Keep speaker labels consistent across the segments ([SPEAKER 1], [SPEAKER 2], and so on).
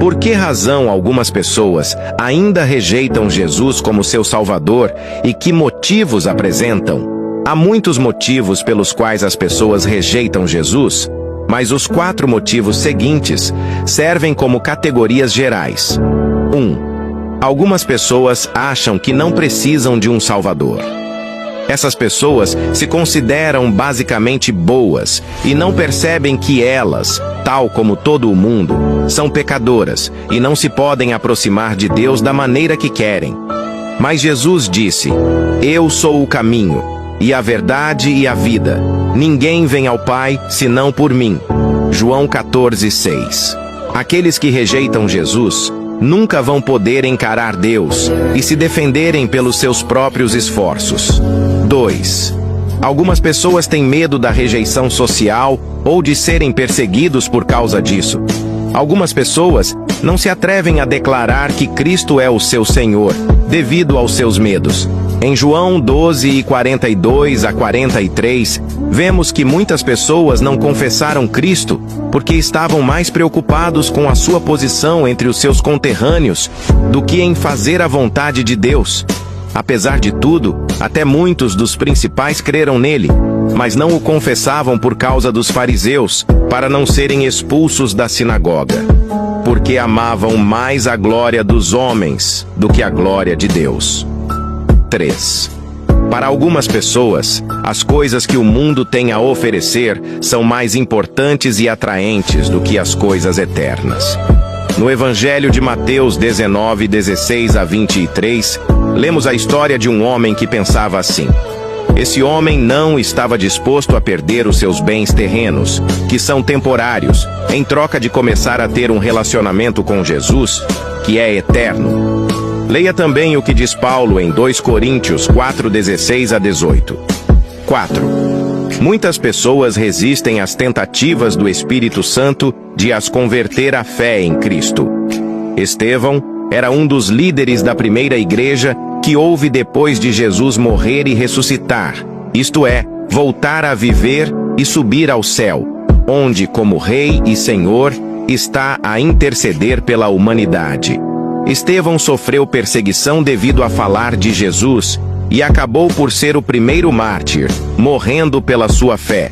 [SPEAKER 1] Por que razão algumas pessoas ainda rejeitam Jesus como seu Salvador e que motivos apresentam? Há muitos motivos pelos quais as pessoas rejeitam Jesus, mas os 4 motivos seguintes servem como categorias gerais. 1. Algumas pessoas acham que não precisam de um Salvador. Essas pessoas se consideram basicamente boas e não percebem que elas, tal como todo o mundo, são pecadoras e não se podem aproximar de Deus da maneira que querem. Mas Jesus disse: "Eu sou o caminho, e a verdade e a vida. Ninguém vem ao Pai senão por mim." João 14:6. Aqueles que rejeitam Jesus nunca vão poder encarar Deus e se defenderem pelos seus próprios esforços. 2. Algumas pessoas têm medo da rejeição social ou de serem perseguidos por causa disso. Algumas pessoas não se atrevem a declarar que Cristo é o seu Senhor, devido aos seus medos. Em João 12:42-43, vemos que muitas pessoas não confessaram Cristo porque estavam mais preocupados com a sua posição entre os seus conterrâneos do que em fazer a vontade de Deus. Apesar de tudo, até muitos dos principais creram nele, mas não o confessavam por causa dos fariseus, para não serem expulsos da sinagoga, porque amavam mais a glória dos homens do que a glória de Deus. 3. Para algumas pessoas, as coisas que o mundo tem a oferecer são mais importantes e atraentes do que as coisas eternas. No Evangelho de Mateus 19:16-23, lemos a história de um homem que pensava assim: esse homem não estava disposto a perder os seus bens terrenos, que são temporários, em troca de começar a ter um relacionamento com Jesus, que é eterno. Leia também o que diz Paulo em 2 Coríntios 4:16-18. 4. Muitas pessoas resistem às tentativas do Espírito Santo de as converter à fé em Cristo. Estevão era um dos líderes da primeira igreja que houve depois de Jesus morrer e ressuscitar, isto é, voltar a viver e subir ao céu, onde, como Rei e Senhor, está a interceder pela humanidade. Estevão sofreu perseguição devido a falar de Jesus e acabou por ser o primeiro mártir, morrendo pela sua fé.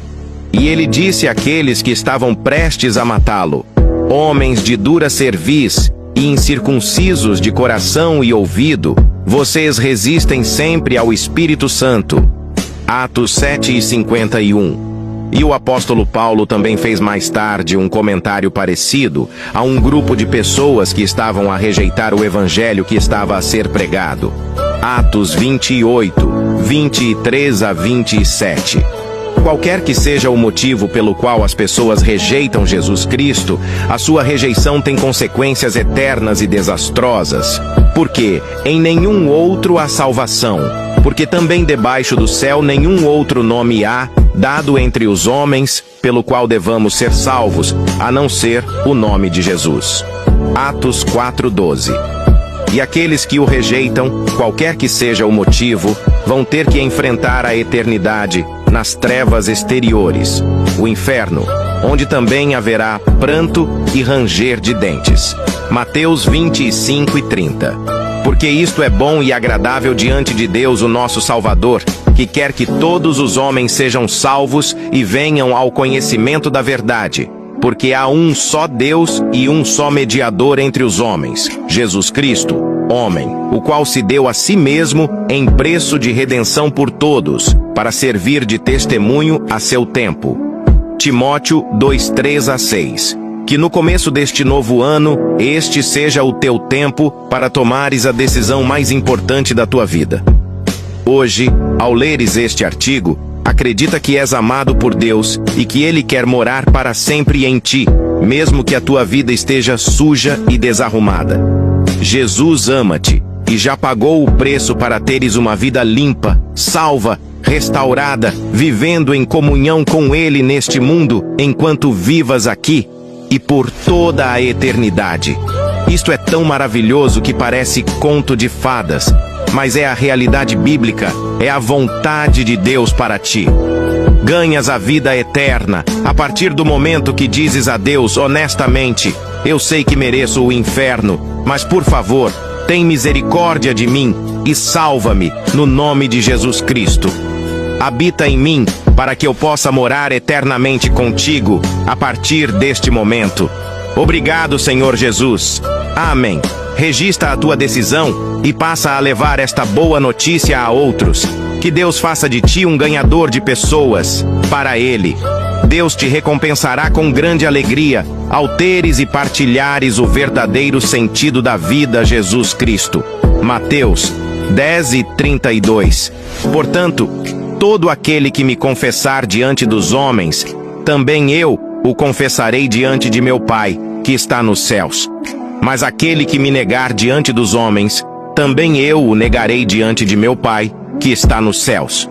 [SPEAKER 1] E ele disse àqueles que estavam prestes a matá-lo: "Homens de dura cerviz e incircuncisos de coração e ouvido, vocês resistem sempre ao Espírito Santo." Atos 7:51. E o apóstolo Paulo também fez mais tarde um comentário parecido a um grupo de pessoas que estavam a rejeitar o evangelho que estava a ser pregado. Atos 28:23-27. Qualquer que seja o motivo pelo qual as pessoas rejeitam Jesus Cristo, a sua rejeição tem consequências eternas e desastrosas. Porque em nenhum outro há salvação, porque também debaixo do céu nenhum outro nome há, dado entre os homens, pelo qual devamos ser salvos, a não ser o nome de Jesus. Atos 4:12. E aqueles que o rejeitam, qualquer que seja o motivo, vão ter que enfrentar a eternidade nas trevas exteriores, o inferno, onde também haverá pranto e ranger de dentes. Mateus 25:30. Porque isto é bom e agradável diante de Deus, o nosso Salvador, que quer que todos os homens sejam salvos e venham ao conhecimento da verdade. Porque há um só Deus e um só mediador entre os homens, Jesus Cristo, homem, o qual se deu a si mesmo em preço de redenção por todos, para servir de testemunho a seu tempo. Timóteo 2:3-6. Que no começo deste novo ano, este seja o teu tempo para tomares a decisão mais importante da tua vida. Hoje, ao leres este artigo, acredita que és amado por Deus e que Ele quer morar para sempre em ti, mesmo que a tua vida esteja suja e desarrumada. Jesus ama-te e já pagou o preço para teres uma vida limpa, salva, restaurada, vivendo em comunhão com Ele neste mundo, enquanto vivas aqui e por toda a eternidade. Isto é tão maravilhoso que parece conto de fadas, mas é a realidade bíblica, é a vontade de Deus para ti. Ganhas a vida eterna a partir do momento que dizes a Deus honestamente: Eu sei que mereço o inferno, mas por favor, tem misericórdia de mim e salva-me no nome de Jesus Cristo. Habita em mim para que eu possa morar eternamente contigo a partir deste momento. Obrigado, Senhor Jesus. Amém. Registra a tua decisão e passa a levar esta boa notícia a outros. Que Deus faça de ti um ganhador de pessoas para Ele. Deus te recompensará com grande alegria ao teres e partilhares o verdadeiro sentido da vida, Jesus Cristo. Mateus 10:32. Portanto, todo aquele que me confessar diante dos homens, também eu o confessarei diante de meu Pai, que está nos céus. Mas aquele que me negar diante dos homens, também eu o negarei diante de meu Pai, que está nos céus.